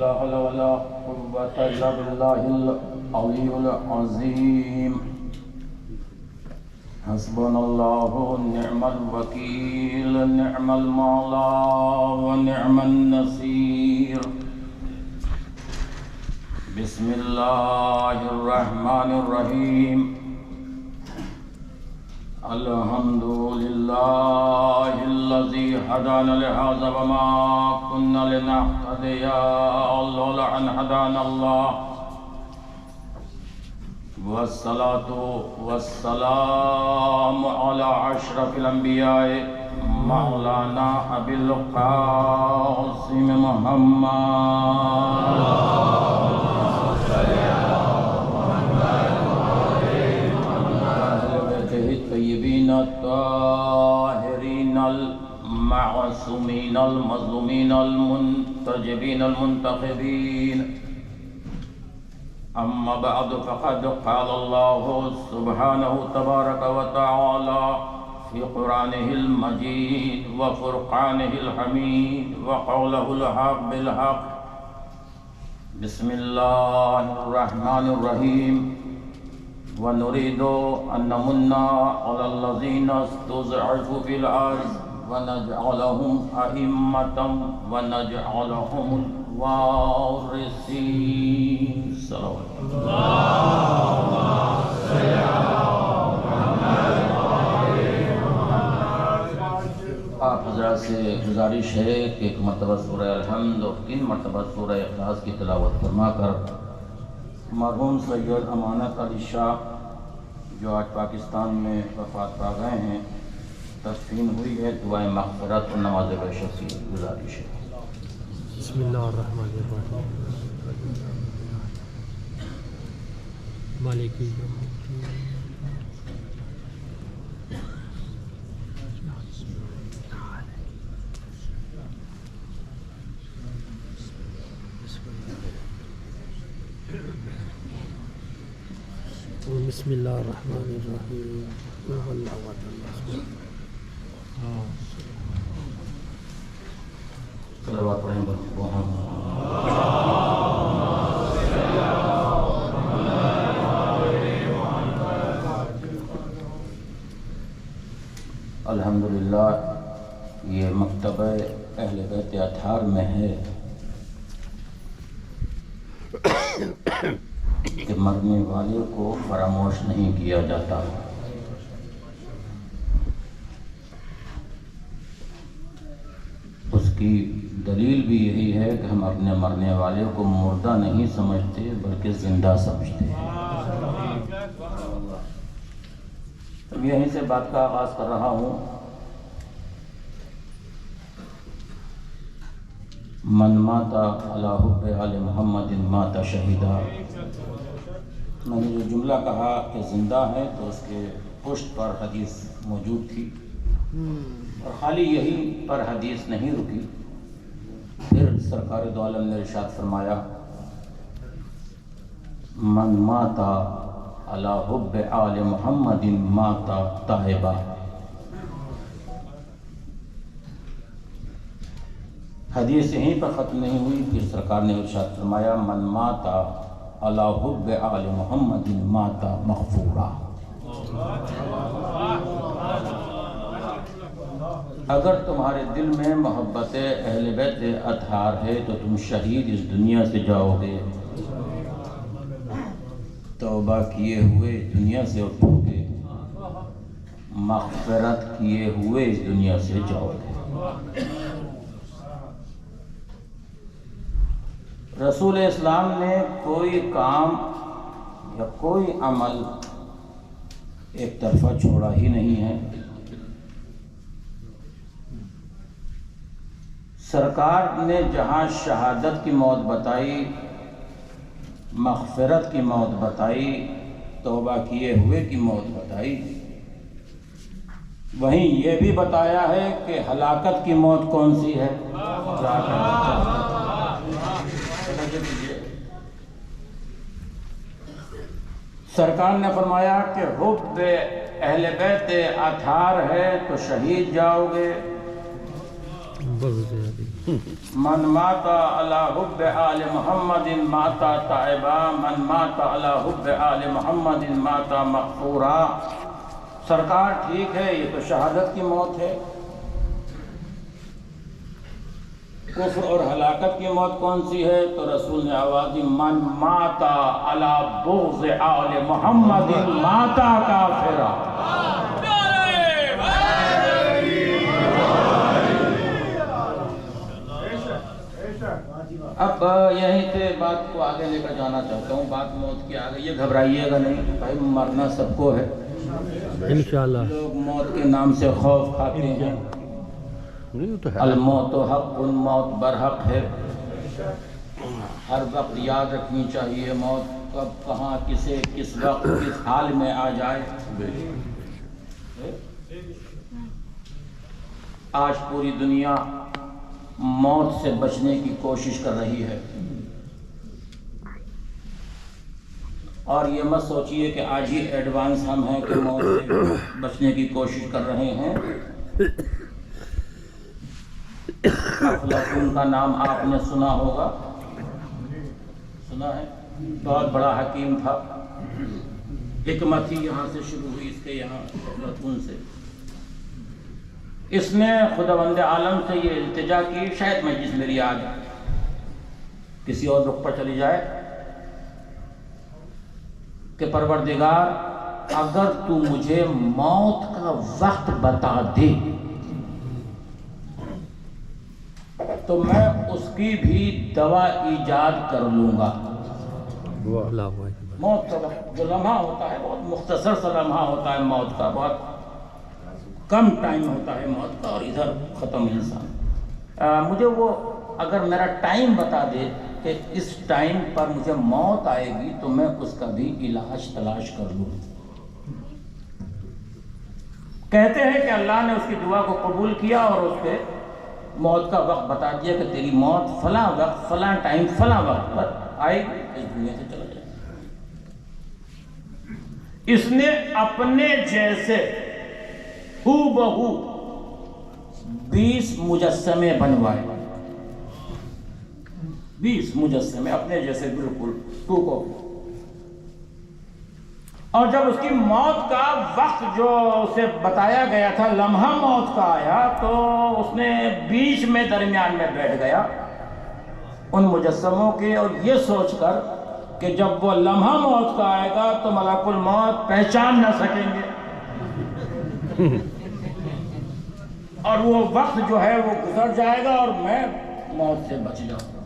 لا حول ولا قوة إلا بالله العلي العظيم حسبنا الله ونعم الوكيل نعم المولى ونعم النصير بسم الله الرحمن الرحيم الحمد لله الذي هدانا لهذا وما كنا لنهتدي لولا أن هدانا الله والصلاة والسلام على أشرف الأنبياء مولانا أبي القاسم محمد الطيبين الطاهرين المعصومين المظلومين المنتجبين المنتخبين أما بعد فقد قال الله سبحانه تبارك وتعالى في قرآنه المجيد وفرقانه الحميد وقوله الحق بالحق بسم الله الرحمن الرحيم ونريد أن نمن على الذين استضعفوا في الأرض ونجعلهم أئمة ونجعلهم الوارثين صلوات اللهم صل على محمد آپ حضرات سے گزارش ہے کہ ایک مرتبہ سورہ الحمد اور 3 مرتبہ سورہ اخلاص کی تلاوت فرما کر مرحوم سید امانت علی شاہ جو آج پاکستان میں وفات پا گئے ہیں تدفین ہوئی ہے دعائیں مغفرت اور نماز بشر کی گزارش ہے بسم اللہ الرحمن الرحیم مالک یوم الدین بسم اللہ الرحمن الرحیم صلوات پڑھیں محمد الحمدللہ یہ مکتبہ اہل بیت اطہار میں ہے کہ مرنے والے کو فراموش نہیں کیا جاتا اس کی دلیل بھی یہی ہے کہ ہم اپنے مرنے والے کو مردہ نہیں سمجھتے بلکہ زندہ سمجھتے ہیں اب یہیں سے بات کا آغاز کر رہا ہوں من ماتا علی حب آل محمد ماتا شہیدہ میں نے جو جملہ کہا کہ زندہ ہے تو اس کے پشت پر حدیث موجود تھی اور خالی یہی پر حدیث نہیں رکی پھر سرکار دو عالم نے ارشاد فرمایا من ماتا علی حب آل محمد ماتا تائبہ حدیث یہیں پر ختم نہیں ہوئی پھر سرکار نے ارشاد فرمایا من ماتا علی حب آل محمد ماتا مغفورا اگر تمہارے دل میں محبت اہل بیت اطہار ہے تو تم شہید اس دنیا سے جاؤ گے توبہ کیے ہوئے اس دنیا سے اٹھو گے مغفرت کیے ہوئے اس دنیا سے جاؤ گے رسول اسلام نے کوئی کام یا کوئی عمل ایک طرفہ چھوڑا ہی نہیں ہے سرکار نے جہاں شہادت کی موت بتائی مغفرت کی موت بتائی توبہ کیے ہوئے کی موت بتائی وہیں یہ بھی بتایا ہے کہ ہلاکت کی موت کون سی ہے سرکار نے فرمایا کہ حب اہل بیت اطہار ہے تو شہید جاؤ گے. من مات علی حب آل محمد مات تائبا، من مات علی حب آل محمد مات مغفورا۔ سرکار ٹھیک ہے، یہ تو شہادت کی موت ہے۔ کفر اور ہلاکت کی موت کون سی ہے؟ تو رسول نے آواز دی، من مات علی بغض آل محمد مات کافرا۔ اب یہیں سے بات کو آگے لے کر جانا چاہتا ہوں۔ بات موت کی آگے، یہ گھبرائیے گا نہیں بھائی، مرنا سب کو ہے انشاءاللہ۔ لوگ موت کے نام سے خوف کھاتے ہیں۔ الموت حق، موت برحق ہے۔ ہر وقت یاد رکھنی چاہیے موت کب کہاں کسے کس وقت کس حال میں آ جائے۔ آج پوری دنیا موت سے بچنے کی کوشش کر رہی ہے، اور یہ مت سوچئے کہ آج ہی ایڈوانس ہم ہیں کہ موت سے بچنے کی کوشش کر رہے ہیں۔ افلاطون کا نام آپ نے سنا ہوگا، سنا ہے؟ بہت بڑا حکیم تھا، حکمت ہی یہاں سے شروع ہوئی، اس کے یہاں افلاطون سے۔ اس نے خداوند عالم سے یہ التجا کی، شاید مجلس میری آج کسی اور رخ پر چلی جائے، کہ پروردگار اگر تو مجھے موت کا وقت بتا دے تو میں اس کی بھی دوا ایجاد کر لوں گا۔ موت کا وقت جو لمحہ ہوتا ہے بہت مختصر سا لمحہ ہوتا ہے موت کا، بہت کم ٹائم ہوتا ہے موت کا، اور ادھر ختم انسان۔ مجھے وہ اگر میرا ٹائم بتا دے کہ اس ٹائم پر مجھے موت آئے گی تو میں اس کا بھی علاج تلاش کر لوں۔ کہتے ہیں کہ اللہ نے اس کی دعا کو قبول کیا اور اس پہ موت کا وقت بتا دیا کہ تیری موت فلاں وقت فلاں ٹائم فلاں وقت پر آئے گی، اس دنیا سے چلا جائے۔ اس نے اپنے جیسے ہو بہو 20 مجسمے بنوائے، 20 مجسمے اپنے جیسے بالکل ٹو کاپی۔ اور جب اس کی موت کا وقت جو اسے بتایا گیا تھا، لمحہ موت کا آیا، تو اس نے بیچ میں درمیان میں بیٹھ گیا ان مجسموں کے، اور یہ سوچ کر کہ جب وہ لمحہ موت کا آئے گا تو ملک الموت پہچان نہ سکیں گے، اور وہ وقت جو ہے وہ گزر جائے گا اور میں موت سے بچ جاؤں گا۔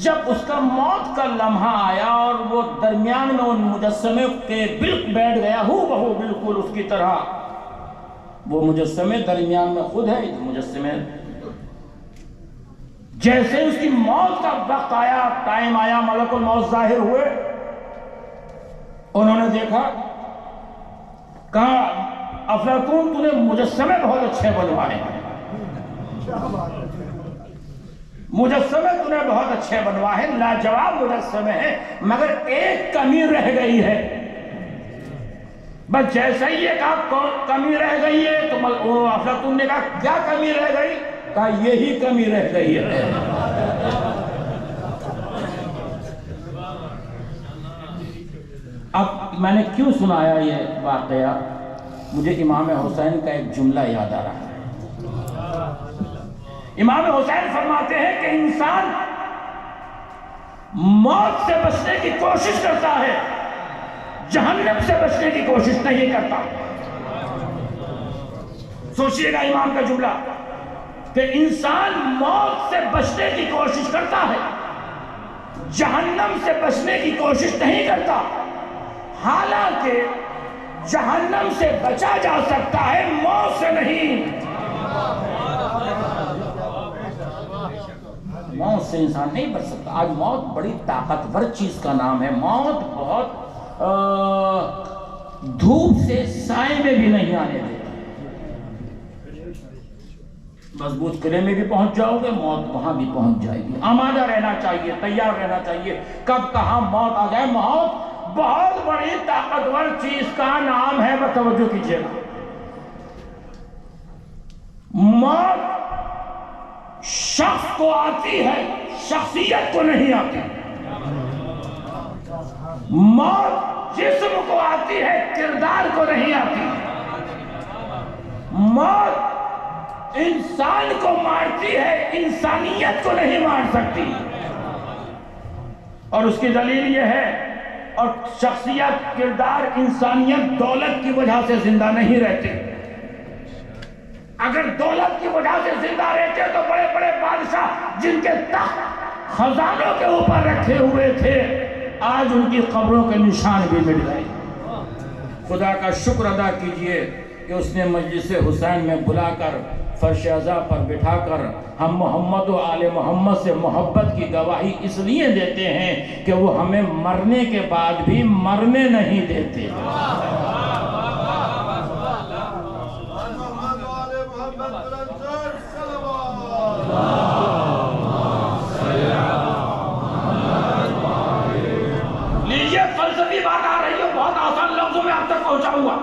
جب اس کا موت کا لمحہ آیا اور وہ درمیان میں ان مجسمے کے بالکل بیٹھ گیا، ہو بہو بالکل اس کی طرح، وہ مجسمے درمیان میں خود ہے، مجسمے جیسے اس کی موت کا وقت آیا، ٹائم آیا، ملک الموت ظاہر ہوئے، انہوں نے دیکھا، کہا افلاطون تو نے مجسمے بہت اچھے بنوائے ہیں، مجسمے تو نے بہت اچھے بنوائے ہیں، لاجواب مجسمے ہیں، مگر ایک کمی رہ گئی ہے۔ بس جیسے ہی یہ کہا کمی رہ گئی ہے تو افلاطون نے کہا کیا کمی رہ گئی؟ کہا یہی کمی رہ گئی ہے۔ اب میں نے کیوں سنایا یہ واقعہ؟ مجھے امام حسین کا ایک جملہ یاد آ رہا ہے۔ امام حسین فرماتے ہیں کہ انسان موت سے بچنے کی کوشش کرتا ہے، جہنم سے بچنے کی کوشش نہیں کرتا۔ سوچئے گا امام کا جملہ کہ انسان موت سے بچنے کی کوشش کرتا ہے، جہنم سے بچنے کی کوشش نہیں کرتا، حالانکہ جہنم سے بچا جا سکتا ہے، موت سے نہیں۔ موت سے انسان نہیں بچ سکتا۔ آج موت بڑی طاقتور چیز کا نام ہے۔ موت بہت دھوپ سے سائے میں بھی نہیں آنے دیتا۔ مضبوط قلعے میں بھی پہنچ جاؤ گے، موت وہاں بھی پہنچ جائے گی۔ آمادہ رہنا چاہیے، تیار رہنا چاہیے، کب کہاں موت آ جائے۔ موت بہت بڑی طاقتور چیز کا نام ہے، توجہ کیجیے گا۔ موت شخص کو آتی ہے، شخصیت کو نہیں آتی۔ موت جسم کو آتی ہے، کردار کو نہیں آتی۔ موت انسان کو مارتی ہے، انسانیت کو نہیں مار سکتی۔ اور اس کی دلیل یہ ہے، اور شخصیت، کردار، انسانیت دولت کی وجہ سے زندہ نہیں رہتی۔ اگر دولت کی وجہ سے زندہ رہتے تو بڑے بڑے بادشاہ جن کے تخت خزانوں کے اوپر رکھے ہوئے تھے، آج ان کی قبروں کے نشان بھی مٹ گئے۔ خدا کا شکر ادا کیجئے کہ اس نے مجلس حسین میں بلا کر فرش عزا پر بٹھا کر ہم محمد و آل محمد سے محبت کی گواہی اس لیے دیتے ہیں کہ وہ ہمیں مرنے کے بعد بھی مرنے نہیں دیتے۔ لیجئے فلسفی بات آ رہی ہے، بہت آسان لفظوں میں آپ تک پہنچاؤں گا۔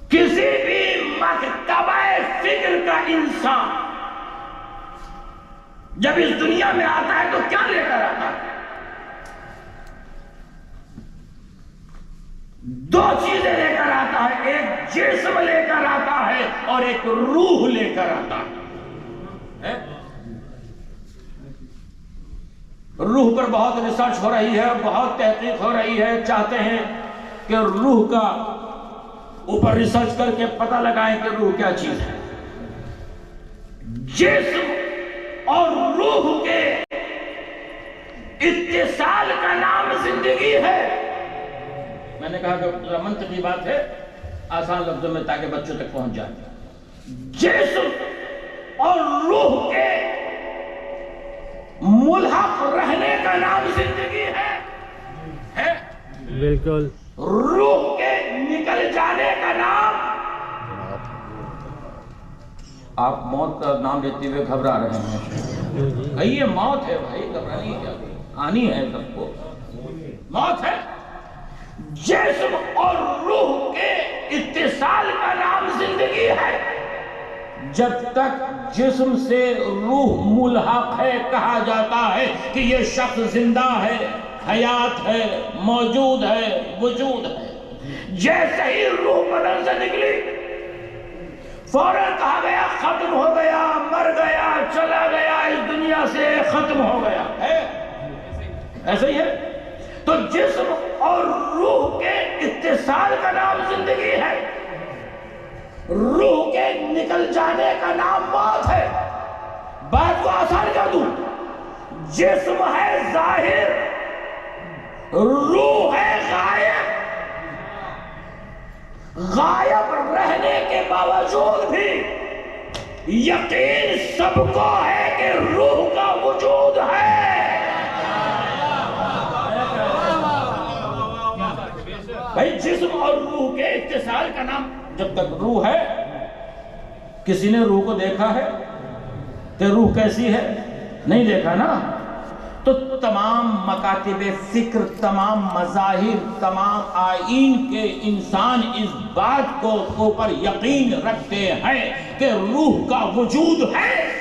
کسی بھی مکتبہ فکر کا انسان جب اس دنیا میں آتا ہے تو کیا لے کر آتا ہے؟ دو چیزیں لے کر آتا ہے، ایک جسم لے کر آتا ہے اور ایک روح لے کر آتا ہے۔ روح پر بہت ریسرچ ہو رہی ہے، بہت تحقیق ہو رہی ہے، چاہتے ہیں کہ روح کا اوپر ریسرچ کر کے پتہ لگائیں کہ روح کیا چیز ہے۔ جسم اور روح کے اتصال کا نام زندگی ہے۔ میں نے کہا کہ منطقی بات ہے، آسان لفظوں میں تاکہ بچوں تک پہنچ جائے۔ جسم اور روح کے ملحق رہنے کا نام زندگی ہے۔ بالکل۔ روح کے نکل جانے کا نام، آپ موت کا نام لیتے ہوئے گھبرا رہے ہیں۔ یہ موت ہے بھائی، گھبرانی کیا، آنی ہے سب کو، موت ہے۔ جسم اور روح کے اتصال کا نام زندگی ہے۔ جب تک جسم سے روح ملحق ہے، کہا جاتا ہے کہ یہ شخص زندہ ہے، حیات ہے، موجود ہے، وجود ہے۔ جیسے ہی روح بدن سے نکلی فوراً کہا گیا ختم ہو گیا، مر گیا، چلا گیا، اس دنیا سے ختم ہو گیا ہے۔ ایسے ہی ہے۔ تو جسم اور روح کے اتصال کا نام زندگی ہے، روح کے نکل جانے کا نام موت ہے۔ بات کو آسان کر دوں، جسم ہے ظاہر، روح ہے غائب۔ غائب رہنے کے باوجود بھی یقین سب کو ہے کہ روح کا وجود ہے۔ بھائی جسم اور روح کے اتصال کا نام، جب تک روح ہے، کسی نے روح کو دیکھا ہے کہ روح کیسی ہے؟ نہیں دیکھا نا۔ تو تمام مکاتب فکر، تمام مذاہب، تمام آئین کے انسان اس بات کو اوپر یقین رکھتے ہیں کہ روح کا وجود ہے۔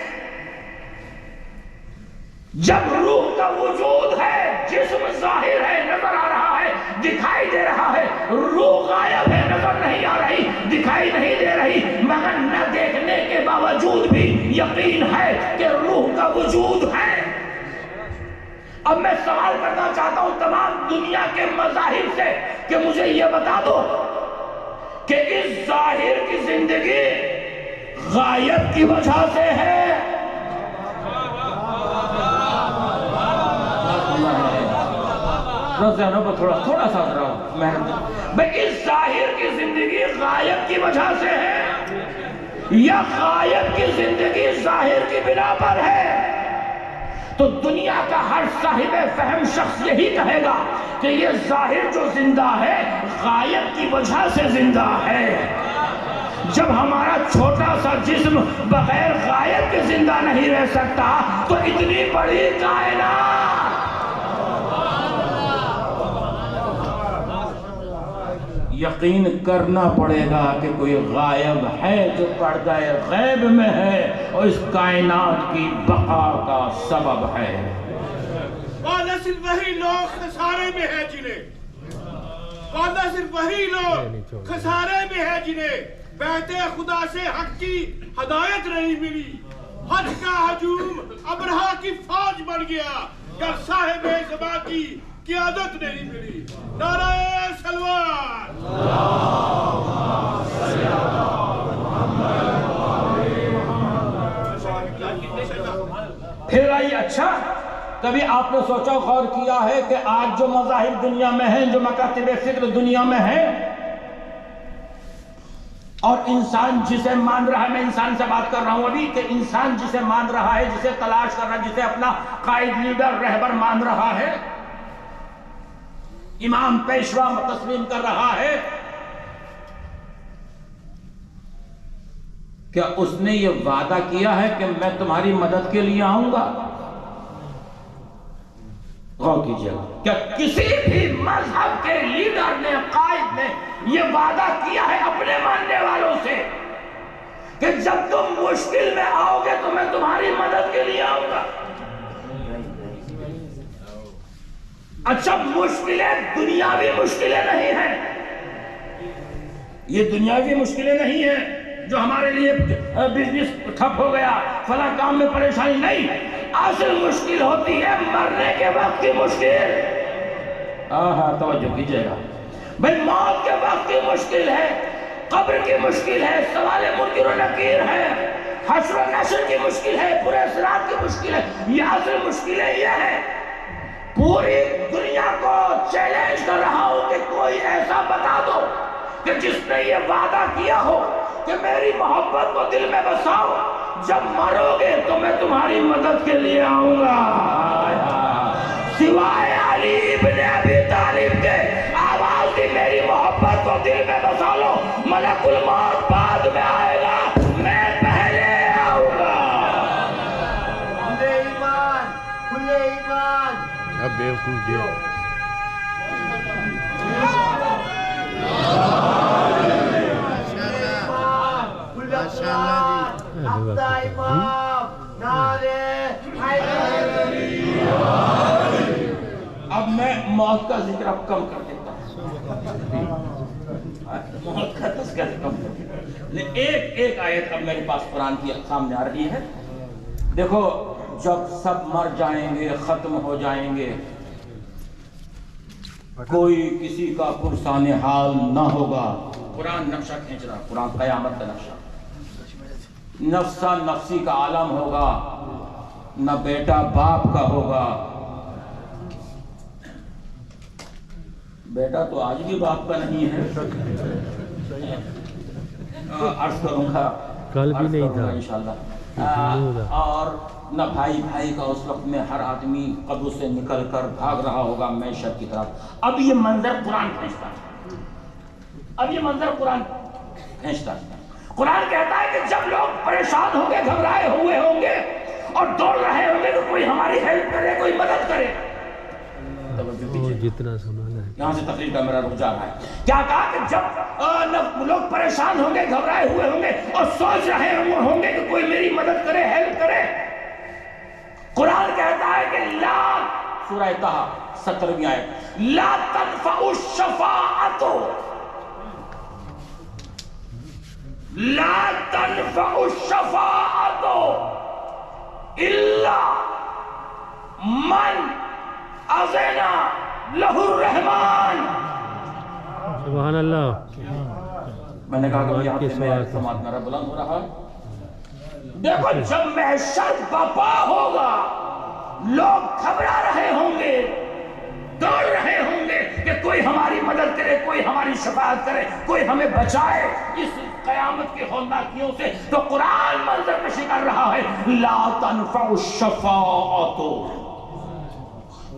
جب روح کا وجود ہے، جسم ظاہر ہے، نظر آ رہا ہے، دکھائی دے رہا ہے، روح غائب ہے، نظر نہیں آ رہی، دکھائی نہیں دے رہی، مگر نہ دیکھنے کے باوجود بھی یقین ہے کہ روح کا وجود ہے۔ اب میں سوال کرنا چاہتا ہوں تمام دنیا کے مذاہب سے کہ مجھے یہ بتا دو کہ اس ظاہر کی زندگی غائب کی وجہ سے ہے تھوڑا سا بھئی اس ظاہر کی زندگی غائب کی وجہ سے ہے یا غائب کی زندگی ظاہر کی بنا پر ہے؟ تو دنیا کا ہر صاحب فہم شخص یہی کہے گا کہ یہ ظاہر جو زندہ ہے غائب کی وجہ سے زندہ ہے۔ جب ہمارا چھوٹا سا جسم بغیر غائب کے زندہ نہیں رہ سکتا تو اتنی بڑی کائنات، یقین کرنا پڑے گا کہ کوئی غائب ہے جو پردہ غیب میں ہے اور اس کائنات کی بقا کا سبب ہے۔ وعدہ صرف وہی لوگ خسارے میں ہے جنہیں وعدہ صرف وہی لوگ خسارے میں ہے جنہیں بیت خدا سے حق کی ہدایت نہیں ملی۔ حج کا ہجوم ابرہا کی فوج بن گیا گر صاحب زباں کی قیادت نہیں ملی۔ نعرہ سلوات۔ پھر آئی اچھا کبھی آپ نے سوچا غور کیا ہے کہ آج جو مذاہب دنیا میں ہیں، جو مکاتب فکر دنیا میں ہیں، اور انسان جسے مان رہا ہے، میں انسان سے بات کر رہا ہوں ابھی، کہ انسان جسے مان رہا ہے، جسے تلاش کر رہا ہے، جسے اپنا قائد لیڈر رہبر مان رہا ہے، امام پیشوا تسلیم کر رہا ہے، کیا اس نے یہ وعدہ کیا ہے کہ میں تمہاری مدد کے لیے آؤں گا؟ غور کیجئے گا، کیا کسی بھی مذہب کے لیڈر نے، قائد نے یہ وعدہ کیا ہے اپنے ماننے والوں سے کہ جب تم مشکل میں آؤ گے تو میں تمہاری مدد کے لیے آؤں گا؟ اچھا، مشکلیں دنیاوی مشکلیں نہیں ہیں، یہ دنیاوی مشکلیں نہیں ہیں جو ہمارے لیے بزنس ٹھپ ہو گیا، فلاں کام میں پریشانی نہیں، اصل مشکل ہوتی ہے مرنے کے وقت کی مشکل۔ توجہ کیجئے گا بھئی، موت کے وقت کی مشکل ہے، قبر کی مشکل ہے، سوال منکر و نکیر ہے، حشر و نشر کی مشکل ہے، پورے صراط کی مشکل ہے۔ یہ اصل مشکلیں یہ ہے، پوری دنیا کو چیلنج کر رہا ہوں کہ کوئی ایسا بتا دو کہ جس نے یہ وعدہ کیا ہو کہ میری محبت کو دل میں بساؤ، جب مرو گے تو میں تمہاری مدد کے لیے آؤں گا۔ سوائے علی ابن ابی طالب کے آواز دی میری محبت کو دل میں بسا لو، ملک الموت بعد میں آئے گا، میں پہلے آؤں گا۔ کھلے ایمان، کھلے ایمان۔ اب بیوقوف جی اب میں موت کا ذکر اب کم کر دیتا ہوں، موت کا تذکرہ کم کر دیتا ہوں، لیکن ایک آیت اب میرے پاس قرآن کی سامنے آ رہی ہے۔ دیکھو، جب سب مر جائیں گے، ختم ہو جائیں گے، کوئی کسی کا پرسان حال نہ ہوگا۔ قرآن نقشہ کھینچ رہا، قرآن قیامت کا نقشہ، نفسا نفسی کا عالم ہوگا، نہ بیٹا باپ کا ہوگا۔ بیٹا تو آج بھی باپ کا نہیں ہے، عرض کروں گا، کل بھی نہیں تھا انشاءاللہ، اور نہ بھائی بھائی کا۔ اس وقت میں ہر آدمی قبر سے نکل کر بھاگ رہا ہوگا معیشت کی طرف۔ اب یہ منظر قرآن کھینچتا ہے، اب یہ منظر قرآن کھینچتا ہے۔ قرآن کہتا ہے کہ جب لوگ پریشان ہوں گے، گھبرائے ہوئے ہوں گے اور دوڑ رہے ہوں گے کہ کوئی ہماری ہیلپ کرے، کوئی مدد کرے۔ جتنا سنبھالا ہے، یہاں سے تقریر کا میرا رک جا رہا ہے۔ کیا کہا کہ جب لوگ پریشان ہوں گے، گھبرائے ہوئے ہوں گے اور سوچ رہے ہوں گے کہ کوئی میری مدد کرے، ہیلپ کرے، قرآن کہتا ہے کہ لا، سورہ طہ 17ویں آیت، لا تنفع الشفاعت، لا تنفع الشفاعت الا من اذن لہ الرحمن۔ سبحان اللہ۔ میں نے کہا کہ یہاں پہ میرا سماعت میرا بلند ہو رہا ہے۔ دیکھو، جب محشر بپا ہوگا، لوگ گھبرا رہے ہوں گے، دوڑ رہے ہوں گے کہ کوئی ہماری مدد کرے، کوئی ہماری شفاعت کرے، کوئی ہمیں بچائے اس قیامت کی ہولناکیوں سے، تو قرآن منظر کشی کر رہا ہے، لا تنفع الشفاعت،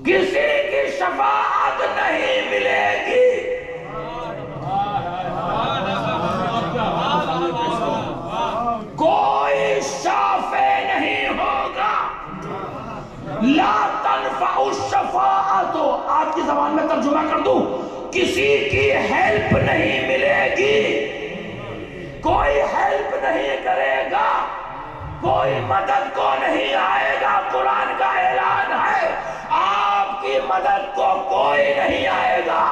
کسی کی شفاعت نہیں ملے گی۔ کوئی شافع نہیں ہوگا۔ لا تنفع الشفاعت، آج کی زبان میں ترجمہ کر دوں، کسی کی ہیلپ نہیں ملے گی، کوئی ہیلپ نہیں کرے گا، کوئی مدد کو نہیں آئے گا۔ قرآن کا اعلان ہے آپ کی مدد کو کوئی نہیں آئے گا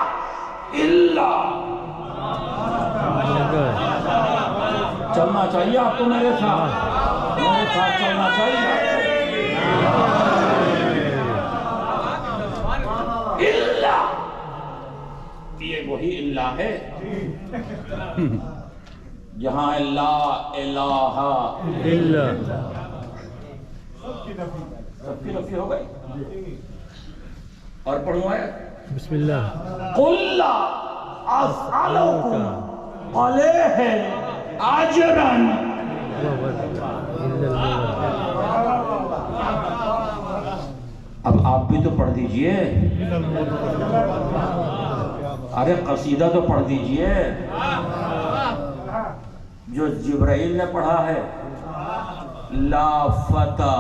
الا۔ چلنا چاہیے آپ کو میرے ساتھ چلنا چاہیے۔ اللہ، یہ وہی اللہ ہے جہاں لا الہ الا سب کی نفی ہو گئی۔ اور پڑھوں آیت، بسم اللہ۔ قل لا اسألکم علیہ اجرا، اب آپ بھی تو پڑھ دیجئے، ارے قصیدہ تو پڑھ دیجئے جو جبرائیل نے پڑھا ہے۔ لا فتح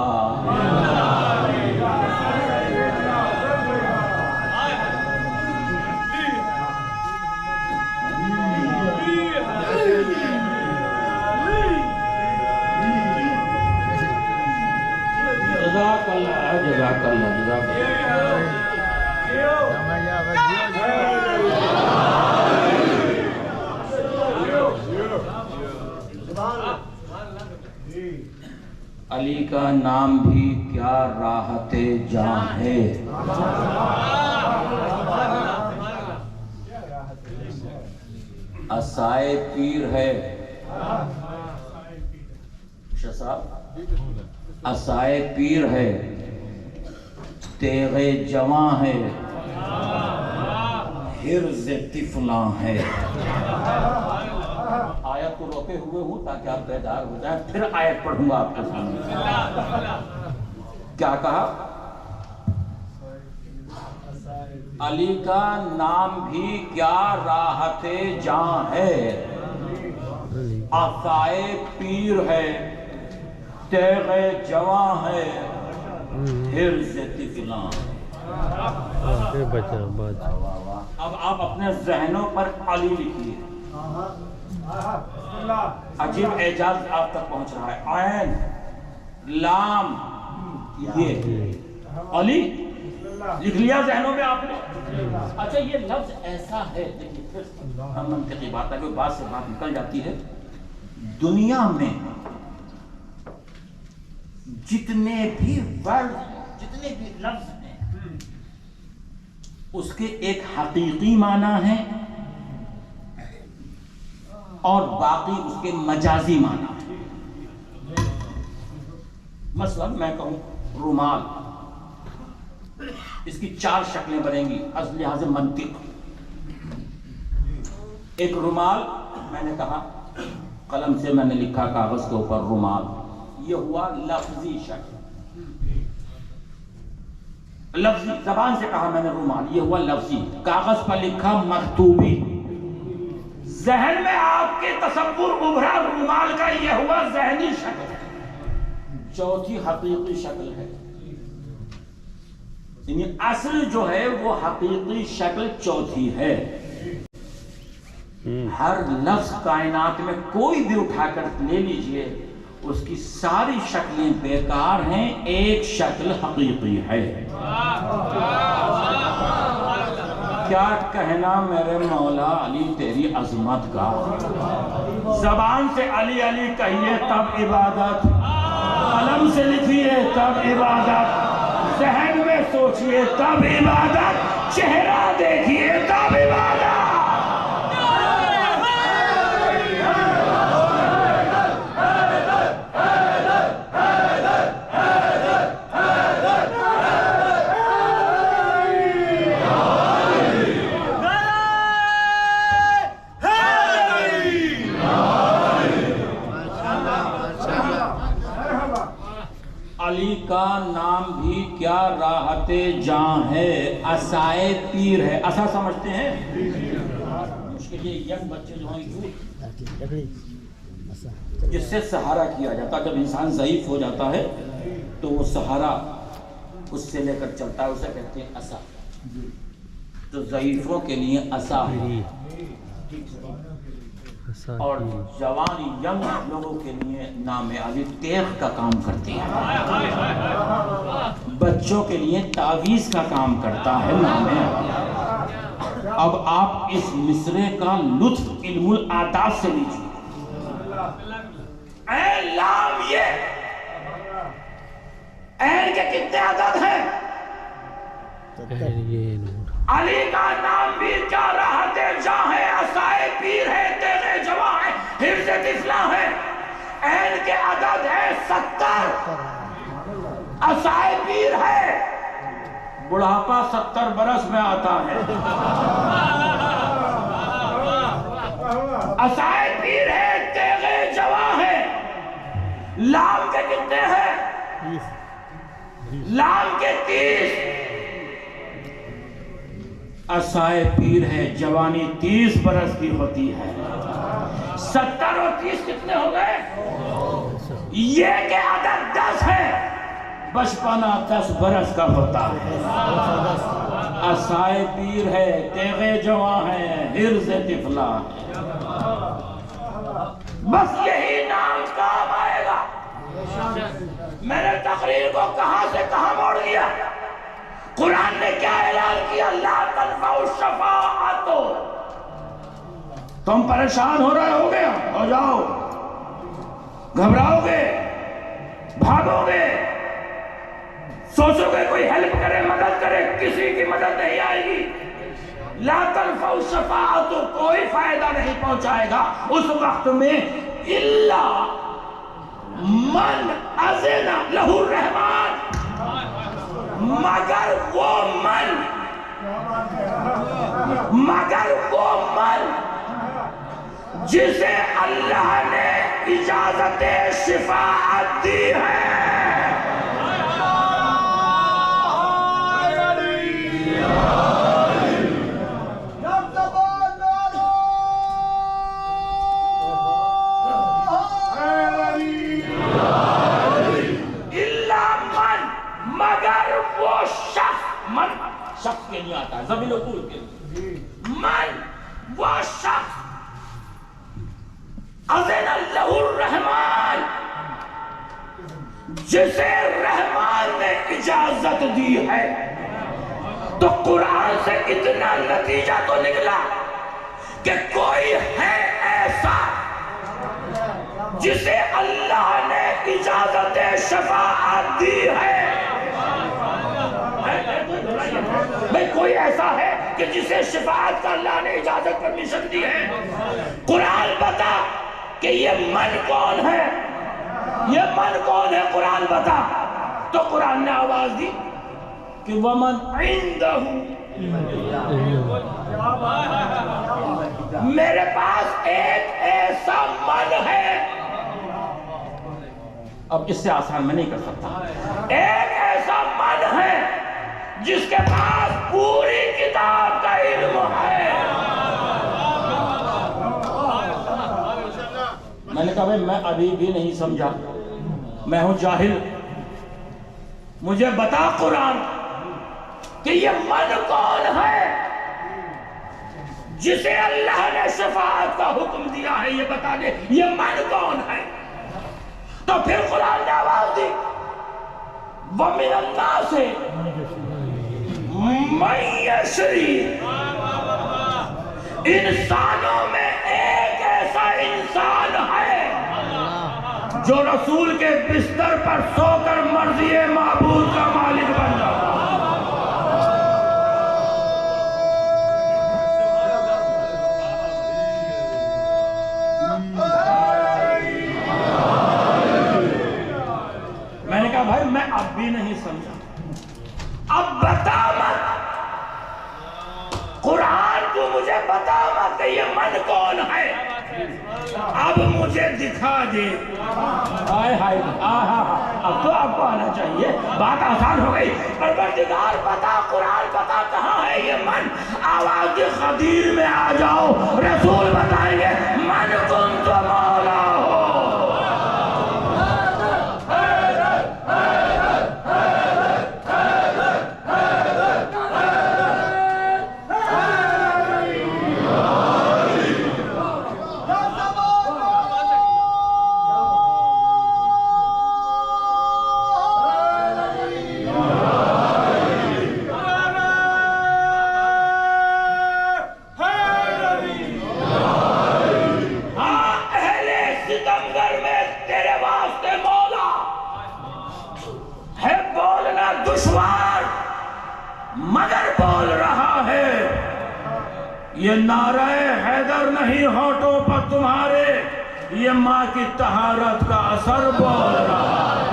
جزاک اللہ، جزاک اللہ، جزاک اللہ۔ علی کا نام بھی کیا راحت جاں ہے، عصائے پیر ہے، شاہ صاحب عصائے پیر ہے، تیغ جواں ہے، حرز طفلاں ہے۔ آیت کو روکے ہوئے ہوں تاکہ آپ بیدار ہو جائیں، پھر آیت پڑھوں گا آپ کے سامنے۔ کیا کہا؟ علی کا نام بھی کیا راحت جاں ہے، عصائے پیر ہے، تیغ جواں ہے، حرز طفلاں۔ اب آپ اپنے ذہنوں پر علی لکھیے۔ عجیب اعجاز آپ تک پہنچ رہا ہے۔ عین لام یہ علی لکھ لیا ذہنوں میں آپ نے۔ اچھا یہ لفظ ایسا ہے، دیکھیے پھر ہم منطقی بات ہے کہ بات سے بات نکل جاتی ہے۔ دنیا میں جتنے بھی ورڈ جتنے بھی لفظ ہیں اس کے ایک حقیقی معنی ہے اور باقی اس کے مجازی معنی ہے۔ مثلا میں کہوں رومال، اس کی 4 شکلیں بنیں گی از لحاظ منطق۔ ایک رومال، میں نے کہا قلم سے میں نے لکھا کاغذ کے اوپر رومال، یہ ہوا لفظی شکل۔ لفظی زبان سے کہا میں نے رومال، یہ ہوا لفظی۔ کاغذ پر لکھا مکتوبی، ذہن میں آپ کے تصور ابھرا رومال کا، یہ ہوا ذہنی شکل۔ چوتھی حقیقی شکل ہے، یعنی اصل جو ہے وہ حقیقی شکل چوتھی ہے۔ ہر لفظ کائنات میں کوئی بھی اٹھا کر لے لیجئے، اس کی ساری شکلیں بیکار ہیں، ایک شکل حقیقی ہے۔ کیا کہنا میرے مولا علی تیری عظمت کا، زبان سے علی علی کہیے تب عبادت، قلم سے لکھیے تب عبادت، ذہن میں سوچیے تب عبادت، چہرہ دیکھیے تب عبادت۔ علی کا نام بھی کیا راحت جاں ہے، عصائے پیر ہے۔ عصا سمجھتے ہیں؟ مشکل یہ ینگ بچے جو ہیں جس سے سہارا کیا جاتا، جب انسان ضعیف ہو جاتا ہے تو وہ سہارا اس سے لے کر چلتا ہے، اسے کہتے ہیں عصا۔ تو ضعیفوں کے لیے عصا ہے، اور جوان ینگ لوگوں کے لیے نام علی تیغ کا کام کرتی ہے، بچوں کے لیے تعویذ کا کام کرتا ہے نام علی۔ اب آپ اس مصرے کا لطف علم العادات سے لیجیے۔ اے لام یہ این کے کتنے عدد ہیں؟ علی کا نام بھی کیا راحت جاں ہے، عصائے پیر ہے، تیغ جواں ہے، حفظ طفلہ ہے۔ این کے عدد ہے 70، عصائے پیر ہے، بڑھاپا 70 برس میں آتا ہے۔ عصائے پیر ہے، تیغ جواں ہے۔ لام کے کتنے ہیں؟ لام کے 30۔ عصائے پیر ہے، جوانی 30 برس کی ہوتی ہے۔ 70 اور 30 کتنے ہو گئے؟ یہ کہ عدد 10 ہے، بچپنا 10 برس کا ہوتا ہے۔ عصائے پیر ہے، تیغ جواں ہے، حرز طفلہ ہے۔ بس یہی نام کام آئے گا۔ میں نے تقریر کو کہاں سے کہاں موڑ دیا؟ قرآن نے کیا اعلان کیا؟ لا تنفع الشفاعۃ۔ تم پریشان ہو رہے ہوگے، ہو جاؤ، گھبراؤ گے، بھاگو گے، سوچو گے کوئی ہیلپ کرے، مدد کرے، کسی کی مدد نہیں آئے گی۔ لا تنفع الشفاعۃ، کوئی فائدہ نہیں پہنچائے گا اس وقت میں، الا من اذن لہ الرحمن، مگر وہ من جسے اللہ نے اجازت شفاعت دی ہے۔ شخص کے لیے آتا ہے، زمین و قول کے لیے۔ من وہ شخص اذن لہ الرحمن، جسے رحمان نے اجازت دی ہے۔ تو قرآن سے اتنا نتیجہ تو نکلا کہ کوئی ہے ایسا جسے اللہ نے اجازت شفاعت دی ہے۔ بھئی کوئی ایسا ہے کہ جسے شفاعت کا اللہ نے اجازت پرمیشن دی ہے؟ قرآن بتا کہ یہ من کون ہے، یہ من کون ہے، قرآن بتا۔ تو قرآن نے آواز دی کہ وَمَنْ عِنْدَهُ، میرے پاس ایک ایسا من ہے۔ اب اس سے آسان میں نہیں کر سکتا۔ ایک ایسا من ہے جس کے پاس پوری کتاب کا علم ہے۔ میں نے کہا بھائی میں ابھی بھی نہیں سمجھا، میں ہوں جاہل، مجھے بتا قرآن کہ یہ من کون ہے جسے اللہ نے شفاعت کا حکم دیا ہے، یہ بتا دے یہ من کون ہے۔ تو پھر قرآن نے آواز دی وَمِنَ النَّاسِ مَن یشری، انسانوں میں ایک ایسا انسان ہے جو رسول کے بستر پر سو کر مرضی معبود کا مالک بن جاتا۔ میں نے کہا بھائی میں اب بھی نہیں سمجھا، اب بتا مت، قرآن تو مجھے بتا مت کہ یہ من کون ہے، اب مجھے دکھا دے۔ ہائے ہائے، اب تو آپ کو آنا چاہیے، بات آسان ہو گئی۔ پروردگار بتا، قرآن بتا کہاں ہے یہ من۔ آواز دی غدیر میں آ جاؤ، رسول بتائیں گے من کنت مولا ہو۔ یہ نعرہ حیدر نہیں ہونٹوں پر تمہارے، یہ ماں کی طہارت کا اثر بول رہا ہے۔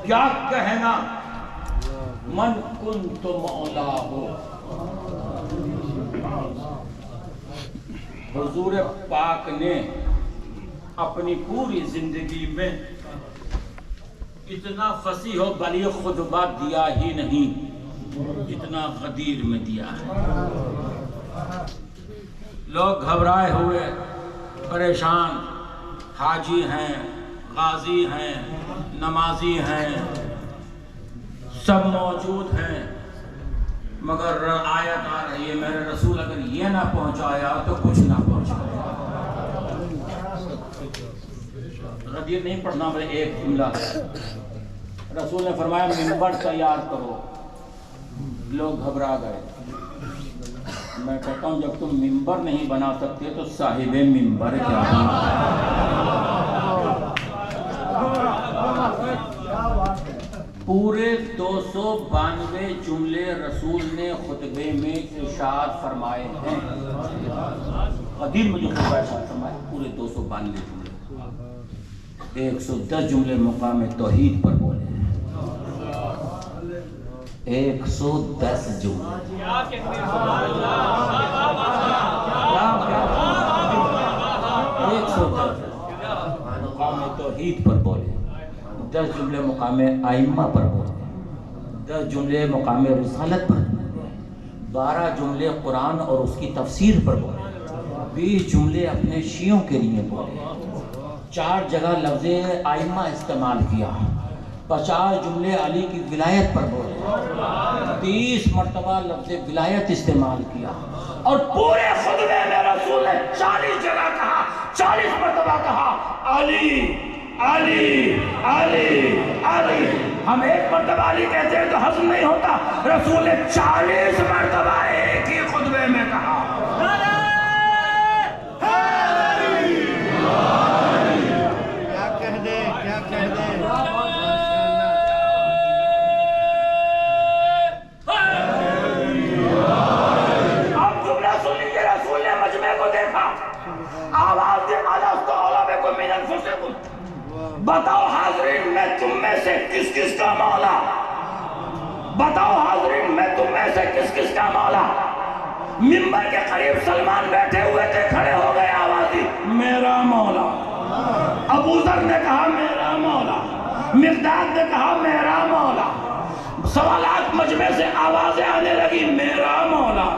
کیا کہنا من کنت مولا ہو، حضور پاک نے اپنی پوری زندگی میں اتنا فصیح و بلیغ خطبہ دیا ہی نہیں جتنا غدیر میں دیا ہے۔ لوگ گھبرائے ہوئے پریشان، حاجی ہیں، غازی ہیں، نمازی ہیں، سب موجود ہیں، مگر آیت آ رہی ہے میرے رسول اگر یہ نہ پہنچایا تو کچھ نہ پہنچایا۔ غدیر نہیں پڑھنا، بلے ایک جملہ رسول نے فرمایا منبر تیار کرو، لوگ گھبرا گئے۔ میں کہتا ہوں جب تم منبر نہیں بنا سکتے تو صاحب منبر کیا پورے 292 جملے رسول نے خطبے میں ارشاد فرمائے ہیں۔ قدیم میں جو خطبہ ارشاد فرمائے پورے 292 جملے، 110 جملے مقام توحید پر بولے ہیں، 110 جملے 110 مقام توحید پر بولے، 10 جملے مقام ائمہ پر بولے، 10 جملے مقام رسالت پر بولے، 12 جملے قرآن اور اس کی تفسیر پر بولے، 20 جملے اپنے شیعوں کے لیے بولے، 4 جگہ لفظ ائمہ استعمال کیا، 50 جملے علی کی ولایت پر بولے، 30 مرتبہ لفظ ولایت استعمال کیا، اور پورے خطبے میں رسول نے 40 جگہ کہا، 40 مرتبہ کہا علی علی علی علی۔ ہم ایک مرتبہ علی کہتے ہیں تو ہضم نہیں ہوتا، رسول نے 40 مرتبہ ایک ہی خطبے میں کہا۔ کیا کہہ دے کیا کہہ دے۔ اب جملہ سن لیجیے، رسول نے مجمع کو دیکھا، آواز دے الستو اعلی بکم من انفسکم، بتاؤ حاضرین میں تم میں سے کس کس کا مولا، بتاؤ حاضرین میں تم میں سے کس کس کا مولا۔ منبر کے قریب سلمان بیٹھے ہوئے تھے، کھڑے ہو گئے، آواز دی میرا مولا۔ ابو ذر نے کہا میرا مولا، مقداد نے کہا میرا مولا، سوالات مجمع سے آوازیں آنے لگی میرا مولا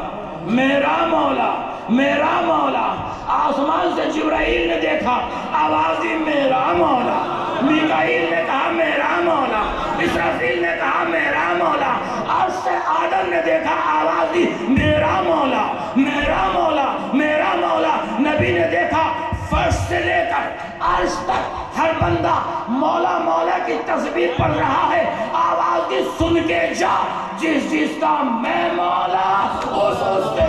میرا مولا میرا مولا۔ آسمان سے جبرائیل نے دیکھا، آواز دی میرا مولا، میکائیل نے کہا میرا مولا، اسرافیل نے کہا میرا مولا، عرش سے آدم نے دیکھا، آواز دی میرا مولا میرا مولا میرا مولا۔ نبی نے دیکھا فرش سے لے کر عرش تک ہر بندہ مولا مولا کی تسبیح پڑھ رہا ہے، آواز دی سن کے جا، جس جس کا میں مولا اس کے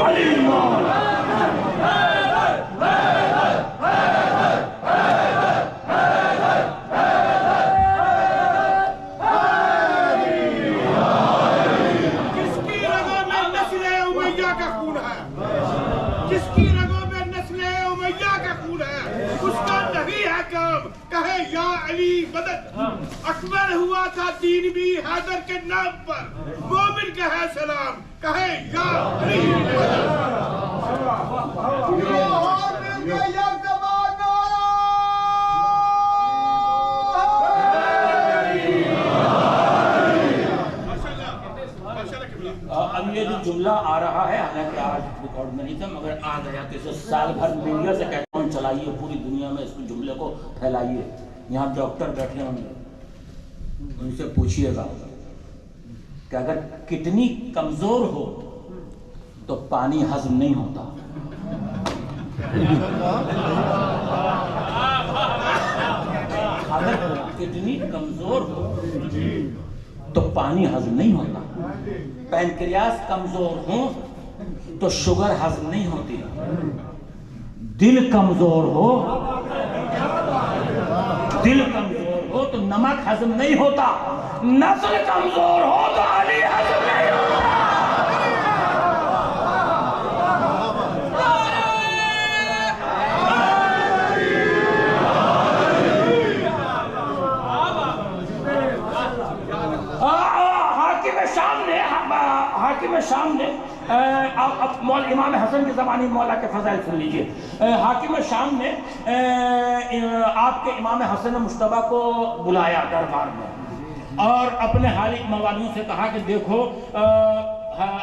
علی مولا۔ جس کی رگوں میں نسل امیہ کا خون ہے، جس کی رگوں میں نسل امیہ کا خون ہے، اس کا نبی ہے کام، کہے یا علی مدد۔ اکبر ہوا تھا دین بھی حیدر کے نام پر، مومن کہے سلام، کہے یا علی مدد۔ کسی سال بھر میڈیا سے کہتا ہوں چلائیے پوری دنیا میں اس جملے کو پھیلائیے. یہاں ڈاکٹر بیٹھے ہوں گے, ان سے پوچھئے گا کہ اگر کڈنی کمزور ہو تو پانی ہضم نہیں ہوتا. اگر کڈنی کمزور ہو تو پانی ہضم نہیں ہوتا. پینکریاس کمزور ہو تو شوگر ہضم نہیں ہوتی. دل کمزور ہو تو نمک ہضم نہیں ہوتا. نسل کمزور ہو تو علی ہضم نہیں ہوتا. حاکم شام نے امام حسن کی زبانی مولا کے فضائل سن لیجئے. حاکم شام نے آپ کے امام حسن مشتبہ کو بلایا دربار میں اور اپنے حالی موالیوں سے کہا کہ دیکھو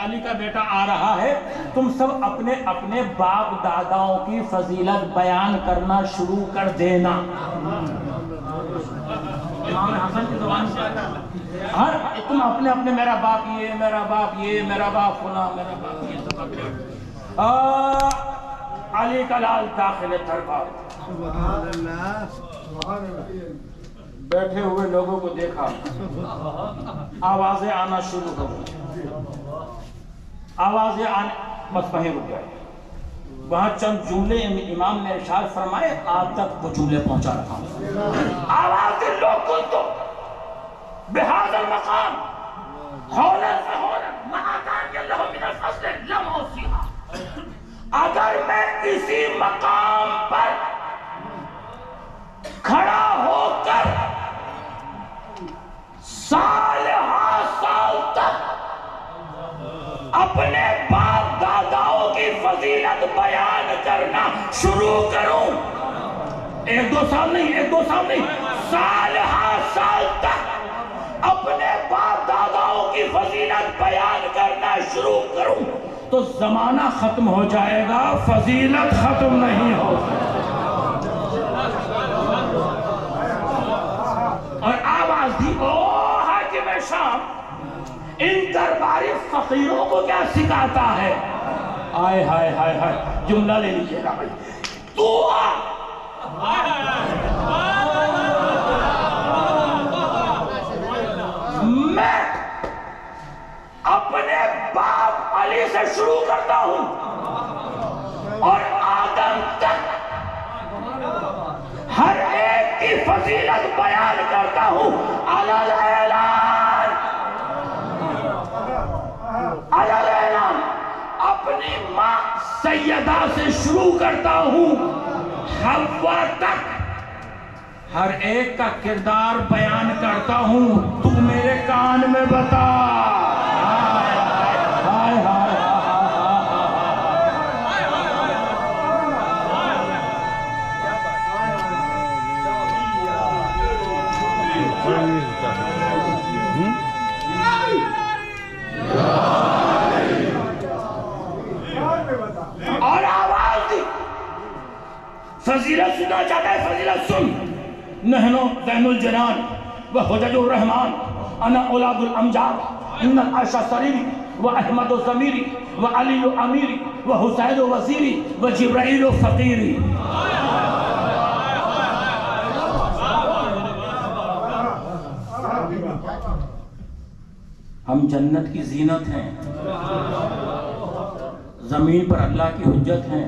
علی کا بیٹا آ رہا ہے, تم سب اپنے اپنے باپ داداؤں کی فضیلت بیان کرنا شروع کر دینا. امام حسن کی زبان سے تم اپنے اپنے میرا باپ یہ, میرا باپ یہ, میرا باپ فلاں, میرا باپ یہ. علی کا لال داخل دربار. سبحان اللہ, سبحان اللہ. بیٹھے ہوئے لوگوں کو دیکھا, آوازیں آنا شروع ہو گئی. آوازیں آنے بس وہیں رک گئے. وہاں چند جملے امام نے ارشاد فرمائے, آج تک وہ جملے پہنچا رہا ہوں. آواز دے لوگ کن تو بہذا المقام حولا فحولا معاکان اللہ من الفضل لم اوسیہا. اگر میں اسی مقام پر کھڑا ہو کر سال ہا سال تک اپنے باپ داداؤں کی فضیلت بیان کرنا شروع کروں, ایک دو سال نہیں, سال ہا سال تک اپنے باپ داداؤں کی فضیلت بیان کرنا شروع کروں تو زمانہ ختم ہو جائے گا, فضیلت ختم نہیں ہوگی. اور آواز دی, او حاکم شام, ان درباری فقیروں کو کیا سکھاتا ہے. آئے ہائے ہائے ہائے, جملہ لے لیجئے گا بھائی. تو میں اپنے باپ علی سے شروع کرتا ہوں اور آدم تک ہر ایک کی فضیلت بیان کرتا ہوں. علی اعلان اپنی ماں سیدہ سے شروع کرتا ہوں, حوا تک ہر ایک کا کردار بیان کرتا ہوں. تو میرے کان میں بتا. ہائے ہائے اور آواز دی, فضیلت سنا چاہتا ہے, فضیلت سن. نحن ذین الجنان و حجج الرحمن, انا اولاد الامجاد, ان العرش سریری و احمد ضمیری و علی امیری و حسین وزیری و جبرائیل فقیری. ہم جنت کی زینت ہیں, زمین پر اللہ کی حجت ہیں.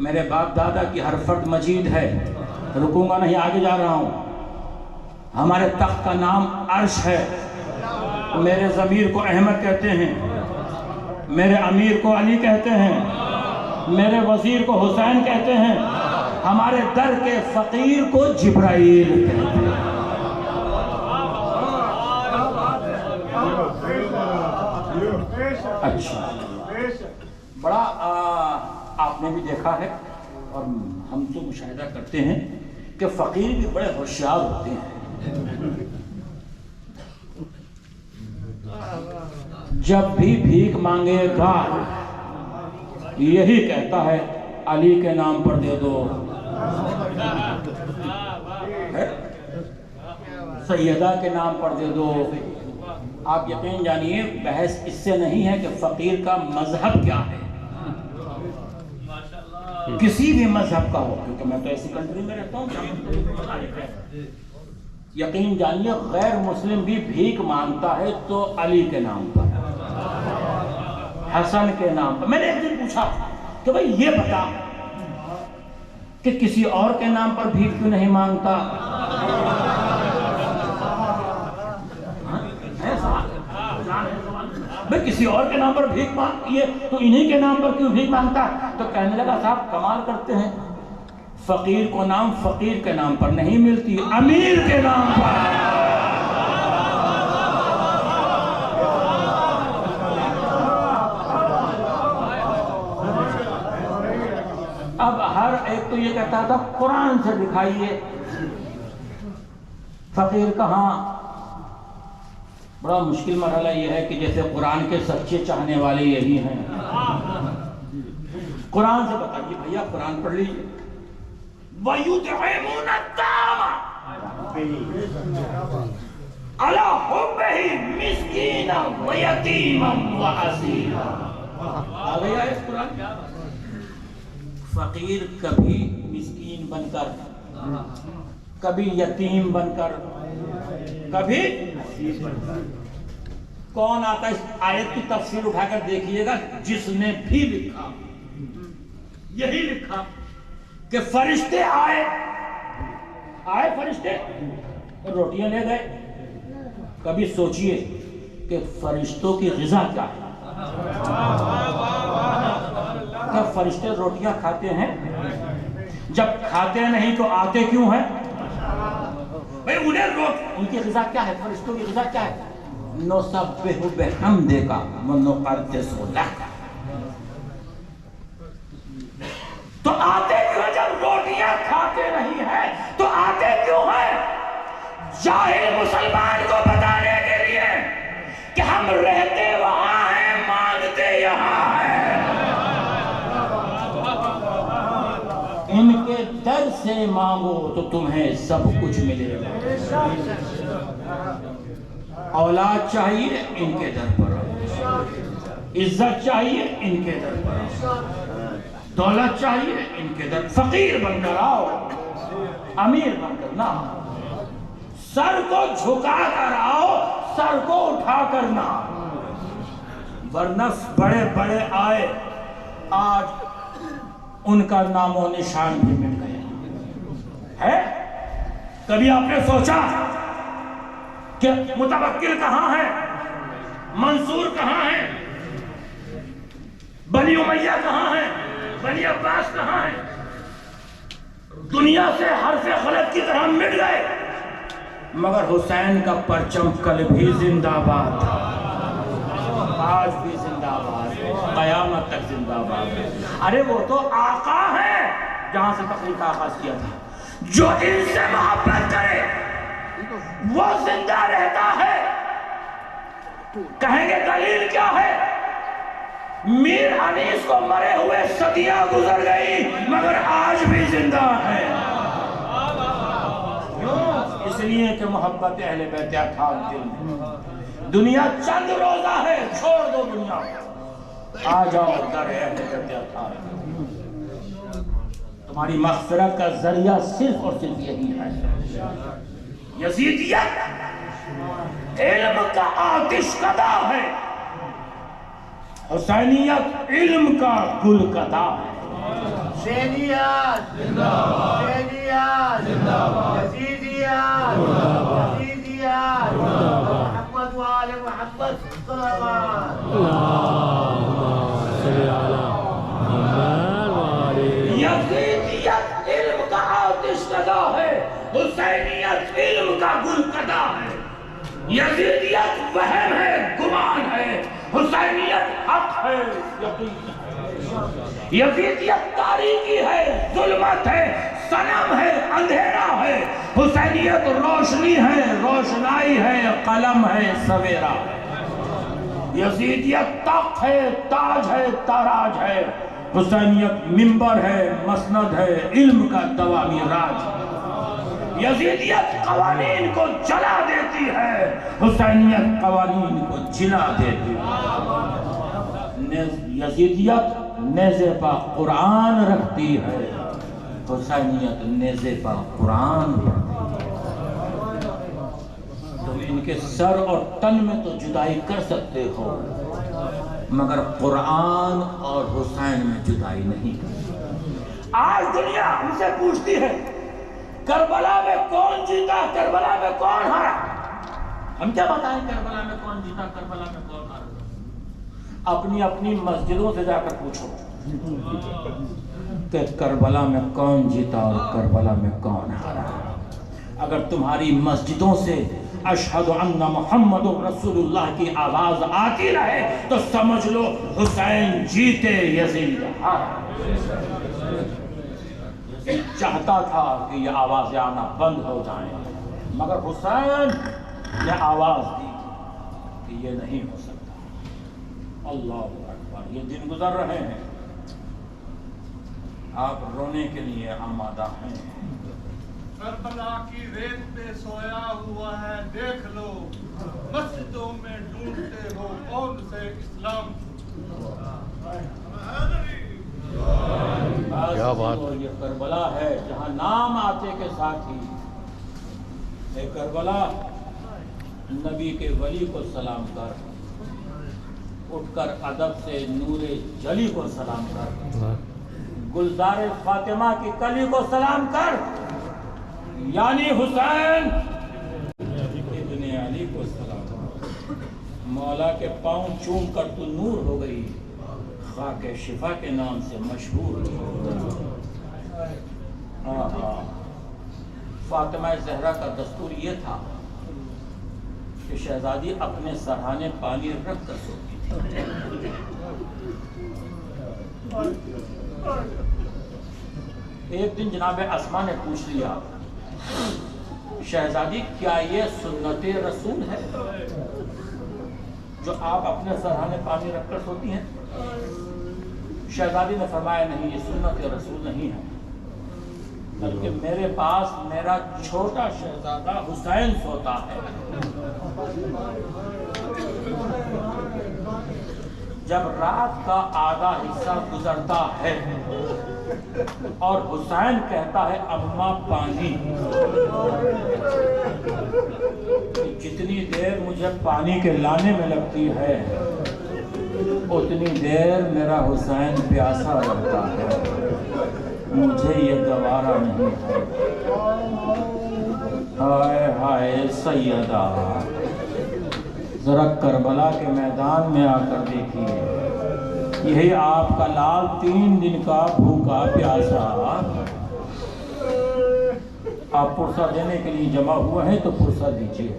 میرے باپ دادا کی ہر فرد مجید ہے. رکوں گا نہیں, آگے جا رہا ہوں. ہمارے تخت کا نام عرش ہے. میرے ضمیر کو احمد کہتے ہیں, میرے امیر کو علی کہتے ہیں, میرے وزیر کو حسین کہتے ہیں, ہمارے در کے فقیر کو جبرائیل کہتے ہیں. اچھا, بڑا آپ نے بھی دیکھا ہے اور ہم تو مشاہدہ کرتے ہیں کہ فقیر بھی بڑے ہوشیار ہوتے ہیں. جب بھی بھیک مانگے گا یہی کہتا ہے علی کے نام پر دے دو، سیدہ کے نام پر دے دو۔ آپ یقین جانیے بحث اس سے نہیں ہے کہ فقیر کا مذہب کیا ہے، کسی بھی مذہب کا ہو، کیونکہ میں تو ایسی کنٹری میں رہتا ہوں جہاں مختلف مذاہب ہیں۔ یقین جانیے غیر مسلم بھی بھیک مانگتا ہے تو علی کے نام پر، حسن کے نام پر۔ میں نے ایک دن پوچھا کہ بھئی یہ بتا کہ کسی اور کے نام پر بھیک کیوں نہیں مانگتا؟ بھئی کسی اور کے نام پر بھیک مانگیے تو انہی کے نام پر کیوں بھیک مانگتا؟ تو کہنے لگا صاحب کمال کرتے ہیں، فقیر کو نام فقیر کے نام پر نہیں ملتی، امیر کے نام پر۔ اب ہر ایک تو یہ کہتا تھا قرآن سے دکھائیے فقیر کہاں۔ بڑا مشکل مرحلہ یہ ہے کہ جیسے قرآن کے سچے چاہنے والے یہی ہیں، قرآن سے بتائیے بھیا، قرآن پڑھ لیجیے۔ وَيُطْعِمُونَ الطَّعَامَ عَلَىٰ حُبِّهِ مِسْكِينًا وَيَتِيمًا وَأَسِيرًا۔ آ گیا اس قرآن۔ فقیر کبھی مسکین بن کر، کبھی یتیم بن کر، کبھی کون آتا ہے؟ اس آیت کی تفسیر اٹھا کر دیکھیے گا، جس نے بھی لکھا یہی لکھا کہ فرشتے آئے فرشتے روٹیاں لے گئے۔ کبھی سوچئے کہ فرشتوں کی غذا کیا ہے؟ کیا فرشتے روٹیاں کھاتے ہیں؟ جب کھاتے نہیں تو آتے کیوں ہیں؟ بھئی ان کی غذا کیا ہے؟ فرشتوں کی غذا کیا ہے؟ نُسَبِّحُ بِحَمْدِكَ وَنُقَدِّسُ لَكَ۔ تو آتے کیوں ہیں؟ جب روٹیاں کھاتے نہیں ہیں تو آتے کیوں ہیں؟ جاہل مسلمان کو بتانے کے لیے کہ ہم رہتے وہاں ہیں، مانگتے یہاں ہیں۔ ان کے در سے مانگو تو تمہیں سب کچھ ملے گا۔ اولاد چاہیے ان کے در پر، عزت چاہیے ان کے در پر، دولت چاہیے ان کے در۔ فقیر بن کر آؤ، امیر بن کر نہ آؤ، سر کو جھکا کر آؤ، سر کو اٹھا کر نہ آؤ۔ ورنہ بڑے بڑے آئے، آج ان کا نام و نشان بھی مٹ گیا ہے۔ کبھی آپ نے سوچا کہ متوکل کہاں ہے، منصور کہاں ہے، بنی امیہ کہاں ہے، بنی عباس کہاں ہے؟ دنیا سے حرف غلط کی طرح مٹ گئے، مگر حسین کا پرچم کل بھی زندہ باد تھا، آج بھی زندہ باد، قیامت تک زندہ باد۔ ارے وہ تو آقا ہے جہاں سے تقریر کا آغاز کیا تھا، جو ان سے محبت کرے وہ زندہ رہتا ہے۔ کہیں گے دلیل کیا ہے؟ میر انیس کو مرے ہوئے صدیاں گزر گئی مگر آج بھی زندہ ہے۔ اس لیے کہ محبت اہل بیت اطہار دل میں۔ دنیا چند روزہ ہے، چھوڑ دو دنیا، آ جاؤ در اہل بیت اطہار۔ تمہاری مغفرت کا ذریعہ صرف اور صرف یہی ہے۔ یزیدیت علم کا آتش کدا ہے، حسینیت علم کا گل کدا ہے۔ حسینیت زندہ باد، حسینیت زندہ باد، یزیدیت یزیدیت، محمد و آل محمد صلوات۔ یزیدیت علم کا آتش کدا ہے، حسینیت علم کا گل کدا ہے۔ یزیدیت وہم ہے، گمان ہے، حسینیت حق ہے، یقین ہے۔ یزیدیت تاریکی ہے، ظلمت ہے، صنم ہے، اندھیرا ہے۔ حسینیت روشنی ہے، روشنائی ہے، قلم ہے، سویرا ہے۔ یزیدیت تخت ہے، تاج ہے، تاراج ہے۔ حسینیت منبر ہے، مسند ہے، علم کا دوامی راج۔ یزیدیت قوانین کو جلا دیتی ہے، حسینیت قوانین کو جلا دیتی ہے۔ یزیدیت نیزے پا قرآن رکھتی ہے، حسینیت نیزے پا قرآن رکھتی ہے۔ تم ان کے سر اور تن میں تو جدائی کر سکتے ہو، مگر قرآن اور حسین میں جدائی نہیں کرتی۔ آج دنیا ہم سے پوچھتی ہے کربلا میں کون جیتا، کربلا میں کون ہارا؟ ہم کیا بتائیں کربلا میں کون جیتا، کربلا میں کون ہارا؟ اپنی اپنی مسجدوں سے جا کر پوچھو کہ کربلا میں کون جیتا اور کربلا میں کون ہارا۔ اگر تمہاری مسجدوں سے اشہد ان محمد رسول اللہ کی آواز آتی رہے تو سمجھ لو حسین جیتے، یزید ہارا۔ چاہتا تھا کہ یہ آوازیں آنا بند ہو جائیں، مگر حسین نے آواز دی کہ یہ نہیں ہو سکتا۔ اللہ اکبر، یہ دن گزر رہے ہیں، آپ رونے کے لیے آمادہ ہیں۔ کربلا کی ریت پہ سویا ہوا ہے دیکھ لو، مسجدوں میں ڈھونڈتے ہو کون سے اسلام۔ کیا بات! یہ کربلا ہے جہاں نام آتے کے ساتھ ہی اے کربلا نبی کے ولی کو سلام کر، اٹھ کر ادب سے نور جلی کو سلام کر، گلزار فاطمہ کی کلی کو سلام کر، یعنی حسین ابن علی کو سلام کر۔ مولا کے پاؤں چوم کر تو نور ہو گئی، خاک شفا کے نام سے مشہور۔ فاطمہ زہرا کا دستور یہ تھا کہ شہزادی اپنے سرہانے پانی رکھ کر سوتی تھی۔ ایک دن جناب اسما نے پوچھ لیا، شہزادی کیا یہ سنت رسول ہے جو آپ اپنے سرہانے پانی رکھ کر سوتی ہیں؟ شہزادی نے فرمایا نہیں، یہ سنت رسول نہیں ہے، بلکہ میرے پاس میرا چھوٹا شہزادہ حسین سوتا ہے۔ جب رات کا آدھا حصہ گزرتا ہے اور حسین کہتا ہے اماں پانی، جتنی دیر مجھے پانی کے لانے میں لگتی ہے اتنی دیر میرا حسین پیاسا رہتا ہے، مجھے یہ گوارا نہیں ہے۔ ہائے ہائے سیدہ، ذرا کربلا کے میدان میں آ کر دیکھیے، یہی آپ کا لال 3 دن کا بھوکا پیاسا، آپ پرسہ دینے کے لیے جمع ہوئے ہیں تو پرسہ دیجیے،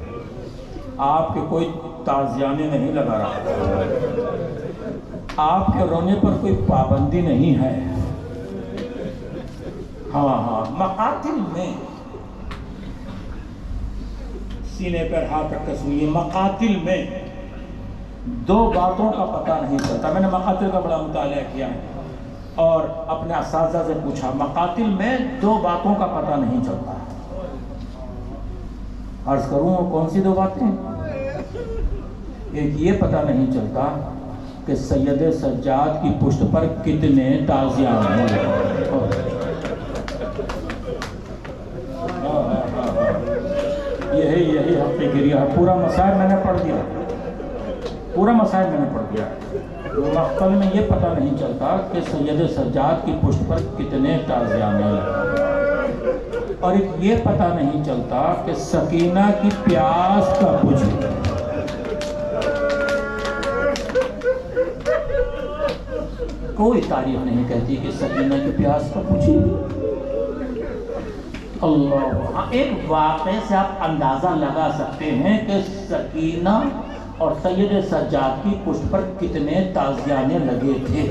آپ کے کوئی تازیانے نہیں لگا رہا، آپ کے رونے پر کوئی پابندی نہیں ہے۔ ہاں مقاتل میں سینے پر ہاتھ رکھ کر سنیے، مقاتل میں 2 باتوں کا پتہ نہیں چلتا۔ میں نے مقاتل کا بڑا مطالعہ کیا ہے اور اپنے اساتذہ سے پوچھا، مقاتل میں 2 باتوں کا پتہ نہیں چلتا۔ عرض کروں کون سی 2 باتیں؟ ایک یہ پتہ نہیں چلتا کہ سید سجاد کی پشت پر کتنے تازیان ہیں۔ یہی حقی گریہ ہے۔ پورا مسائل میں نے پڑھ دیا، پورا مسائل میں نے پڑھ دیا۔ مقتل میں یہ پتہ نہیں چلتا کہ سید سجاد کی پشت پر کتنے تازیان ہیں، اور ایک یہ پتہ نہیں چلتا کہ سکینہ کی پیاس کا بجھی۔ کوئی تاریخ نہیں کہتی کہ سکینہ کی پیاس کا بجھی۔ اللہ، ایک واقعے سے آپ اندازہ لگا سکتے ہیں کہ سکینہ اور سید سجاد کی پشت پر کتنے تازیانے لگے تھے،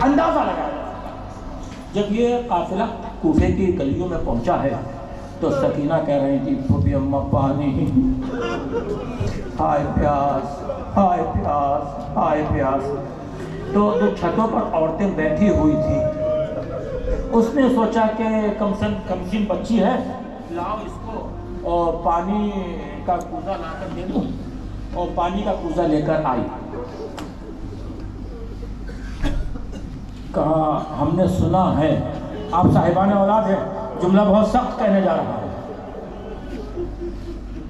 اندازہ لگا۔ جب یہ قافلہ کوفے کی گلیوں میں پہنچا ہے تو سکینہ کہہ رہی تھی، پھوپھی اماں پانی، ہائے پیاس، ہائے پیاس، ہائے پیاس۔ تو جو چھتوں پر عورتیں بیٹھی ہوئی تھی اس نے سوچا کہ کم سن بچی ہے، لاؤ اس کو اور پانی کا کوزہ لا کر دے دوں، اور پانی کا کوزہ لے کر آئی۔ کہا ہم نے سنا ہے، آپ صاحبان اولاد ہے، جملہ بہت سخت کہنے جا رہا ہے،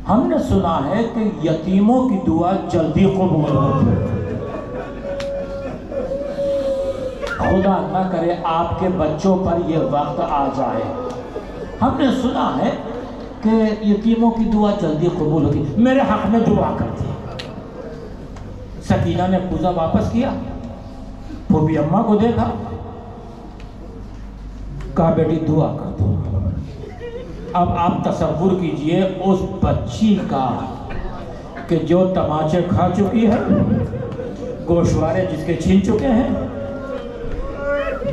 ہم نے سنا ہے کہ یتیموں کی دعا جلدی قبول ہوتی ہے۔ خدا نہ کرے آپ کے بچوں پر یہ وقت آ جائے۔ ہم نے سنا ہے کہ یتیموں کی دعا جلدی قبول ہوتی، میرے حق میں دعا کرتی۔ سکینہ نے کوزہ واپس کیا، پھوپھی اماں کو دیکھا، کہا بیٹی دعا کر دو۔ اب آپ تصور کیجئے اس بچی کا کہ جو تماچے کھا چکی ہے، گوشوارے جس کے چھین چکے ہیں،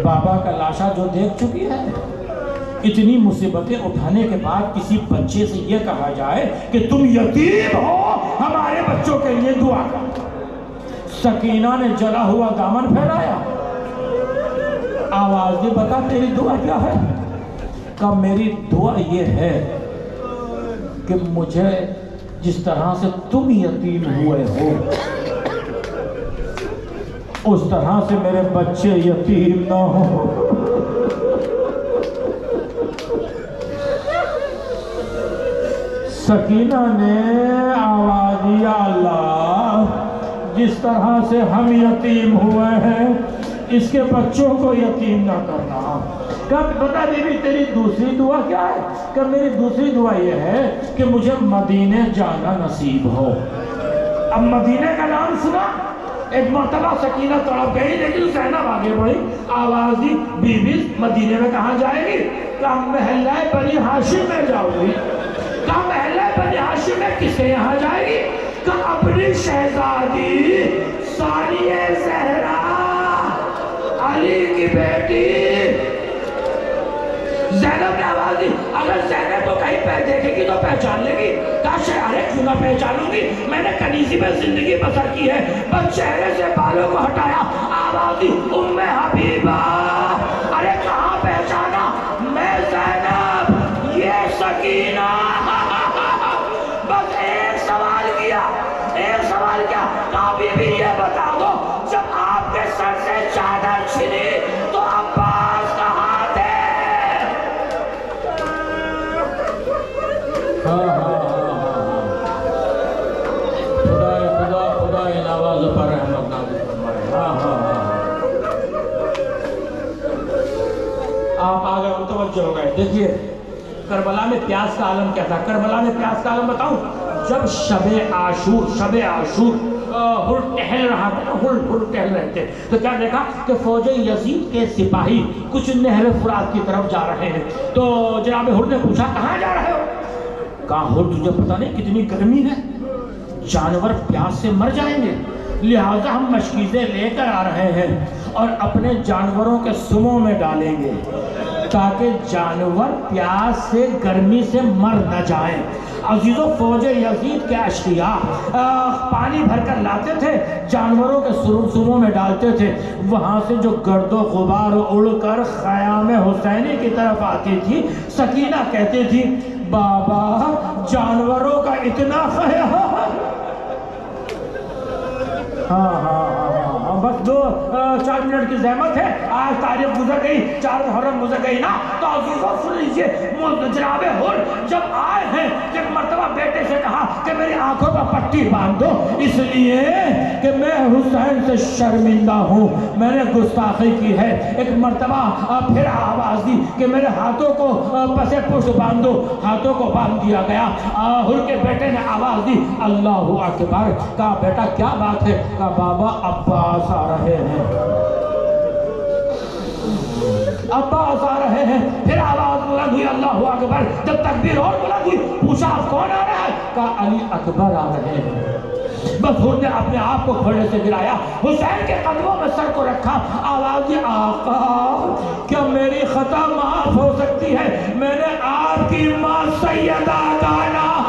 بابا کا لاشا جو دیکھ چکی ہے، اتنی مصیبتیں اٹھانے کے بعد کسی بچے سے یہ کہا جائے کہ تم یتیم ہو، ہمارے بچوں کے لیے دعا کر۔ سکینہ نے جلا ہوا دامن پھیلایا، آواز دی بتا تیری دعا کیا ہے؟ کہا میری دعا یہ ہے کہ مجھے جس طرح سے تم یتیم ہوئے ہو اس طرح سے میرے بچے یتیم نہ ہو۔ سکینہ نے آواز دیا اللہ جس طرح سے ہم یتیم ہوئے ہیں اس کے بچوں کو یتیم نہ کرنا۔ کب بتا بی بی تیری دوسری دعا کیا ہے؟ کہ میری دوسری دعا یہ ہے کہ مجھے مدینے جانا نصیب ہو۔ اب مدینے کا نام سنا، ایک مرتبہ سکینہ تڑپ گئی، لیکن زینب آگے بڑھی، آواز دی بی بی مدینے میں کہاں جائے گی؟ کہ محلہ بنی ہاشم میں جاؤ گی۔ کہ محلہ بنی ہاشم میں کس کے یہاں جائے گی؟ کہ اپنی شہزادی ثانیہ زہرا علی کی بیٹی زینب نے آواز دی، اگر زینب تو کہیں پہ دیکھے گی تو پہچان لے گی۔ کہا شہرے کیوں نہ پہچانوں گی، میں نے کنیزی میں زندگی بسر کی ہے۔ بس چہرے سے بالوں کو ہٹایا، آواز دی ام حبیبہ، ارے کہاں پہچانا؟ میں زینب، یہ سکینہ۔ بس ایک سوال کیا، کہا بی بی یہ بتا دو جب آپ کے سر سے چادر چھنی تو عباس کہاں تھے؟ خدا ان آواز پر رحمت نازل فرمائے۔ آپ آگے متوجہ ہو گئے۔ دیکھیے کربلا میں پیاس کا عالم کیا تھا۔ کربلا میں پیاس کا عالم بتاؤں، جب شب عاشور ہر ٹہل رہا تھا، ہر ٹہل رہے تھے تو کیا دیکھا کہ فوج یزید کے سپاہی کچھ نہر فرات کی طرف جا رہے ہیں۔ تو جناب ہر نے پوچھا کہاں جا رہے ہو؟ کہا ہر تجھے پتا نہیں کتنی گرمی ہے، جانور پیاس سے مر جائیں گے، لہٰذا ہم مشکیزیں لے کر آ رہے ہیں اور اپنے جانوروں کے سموں میں ڈالیں گے تاکہ جانور پیاس سے گرمی سے مر نہ جائیں۔ عزیزو فوج یزید کے اشقیاء پانی بھر کر لاتے تھے، جانوروں کے سموں میں ڈالتے تھے، وہاں سے جو گرد و غبار اڑ کر خیام حسینی کی طرف آتی تھی، سکینہ کہتی تھی بابا جانوروں کا اتنا خیال۔ ہاں بس 2-4 منٹ کی زحمت ہے، آج تاریخ گزر گئی، 4 محرم گزر گئی نا۔ تو عزیزو سن لیجئے، جناب ہر جب آئے ہیں ایک مرتبہ بیٹے سے کہا کہ میری آنکھوں پر پٹی باندھ دو، اس لیے کہ میں حسین سے شرمندہ ہوں، میں نے گستاخی کی ہے۔ ایک مرتبہ پھر آواز دی کہ میرے ہاتھوں کو پسے پشت باندھ دو، ہاتھوں کو باندھ دیا گیا۔ ہر کے بیٹے نے آواز دی اللہ اکبر۔ کہا بیٹا کیا بات ہے؟ کہا بابا عباس آ رہے ہیں، عباس آ رہے ہیں۔ پھر آواز بلند ہوئی اللہ اکبر، جب تکبیر اور بلند ہوئی پوچھا کون آ رہا ہے؟ کہا علی اکبر آ رہے ہیں۔ بس ہر نے اپنے آپ کو گھوڑے سے گرایا، حسین کے قدموں میں سر کو رکھا، آواز دی آقا کیا میری خطا معاف ہو سکتی ہے؟ میں نے آپ کی ماں سیدہ کا نام۔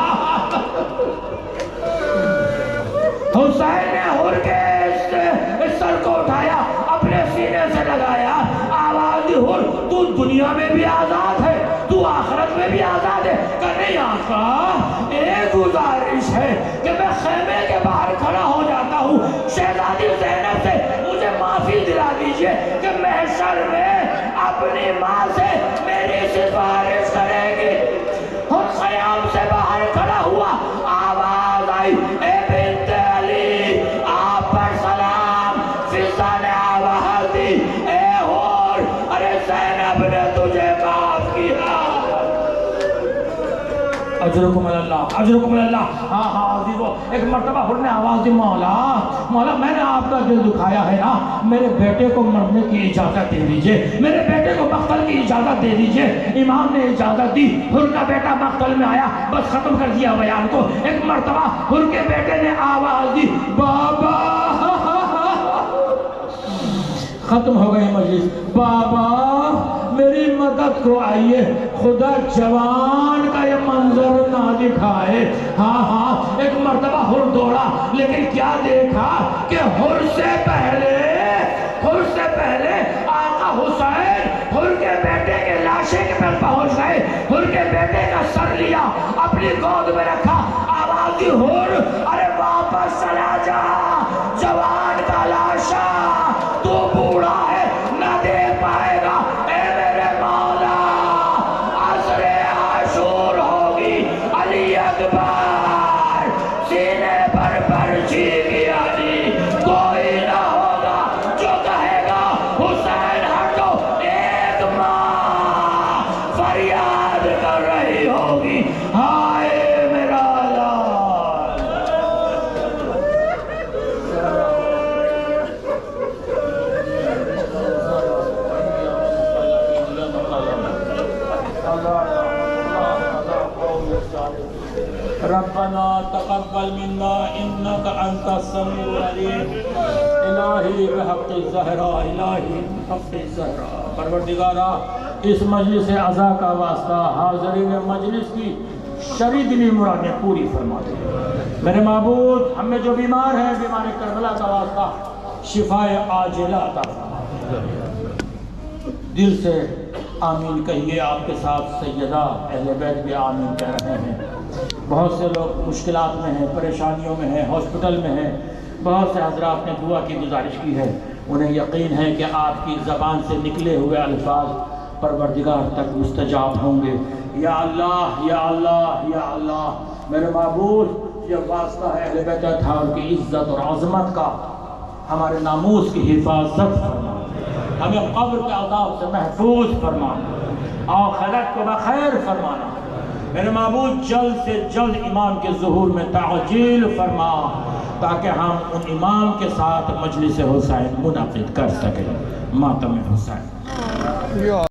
حسین نے ہر کے سر کو اٹھایا، کی حور تو دنیا میں بھی آزاد ہے تو آخرت میں بھی آزاد ہے کہ نہیں آقا ایک گزارش ہے کہ میں خیمے کے باہر کھڑا ہو جاتا ہوں شہزادی زینب سے مجھے معافی دلا دیجئے کہ محشر میں اپنی ماں سے میری سفارش کرے گی خود خیام سے باہر کھڑا ہوا آواز آئی اے بنت علی آپ پر سلام فضا نے آواز دی اے حور ارے زینب نے تجھے معاف کیا اجرکم اللہ اجرکم اللہ ہاں ہاں عزیزو ایک مرتبہ حور نے آواز دی مولا میں نے آپ کا دل دکھایا ہے نا میرے بیٹے کو مرنے کی اجازت دے دیجئے میرے بیٹے کو مقتل کی اجازت دے دیجئے امام نے اجازت دی حور کا بیٹا مقتل میں آیا بس ختم کر دیا بیان کو ایک مرتبہ حور کے بیٹے نے آواز دی بابا ختم ہو گئی مجلس بابا میری مدد کو آئیے خدا جوان کا یہ منظر نہ دکھائے ہاں ہاں ایک مرتبہ حر دوڑا لیکن کیا دیکھا کہ حر سے پہلے آقا حسین حر کے بیٹے کے لاشے کے پر پہنچ گئے حر کے بیٹے کا سر لیا اپنی گود میں رکھا آواز دی حر ارے واپس چلا جا جوان کا لاشا تو بوڑھا ہے نہ دے پائے گا اے میرے مولا عصر عاشور ہوگی علی اکبر سینے پر پرچی کی علی کوئی نہ ہوگا جو کہے گا حسین ہٹو ایک ماں فریاد کر رہی ہوگی ہائے میرا لال ربنا تقبل منا انك انت السميع العليم الہی بحق الزہرا الہی بحق الزہرا پروردگارا اس مجلس عزا کا واسطہ حاضرین مجلس کی شرعی دلی مرادیں پوری فرما دے میرے معبود ہم میں جو بیمار ہیں بیمار کربلا کا واسطہ شفاء عاجلہ عطا فرما دل سے آمین کہیے آپ کے ساتھ سیدہ اہل بیت بھی آمین کہہ رہے ہیں بہت سے لوگ مشکلات میں ہیں پریشانیوں میں ہیں ہاسپٹل میں ہیں بہت سے حضرات نے دعا کی گزارش کی ہے انہیں یقین ہے کہ آپ کی زبان سے نکلے ہوئے الفاظ پروردگار تک مستجاب ہوں گے یا اللہ یا اللہ یا اللہ میرے معبود یہ واسطہ ہے اہل بیت اطہار کی عزت اور عظمت کا ہمارے ناموس کی حفاظت فرما ہمیں قبر کے عذاب سے محفوظ فرمانا آخرت کو بخیر فرمانا میرے معبود جلد سے جلد امام کے ظہور میں تعجیل فرما تاکہ ہم ان امام کے ساتھ مجلس حسین منعقد کر سکیں ماتم حسین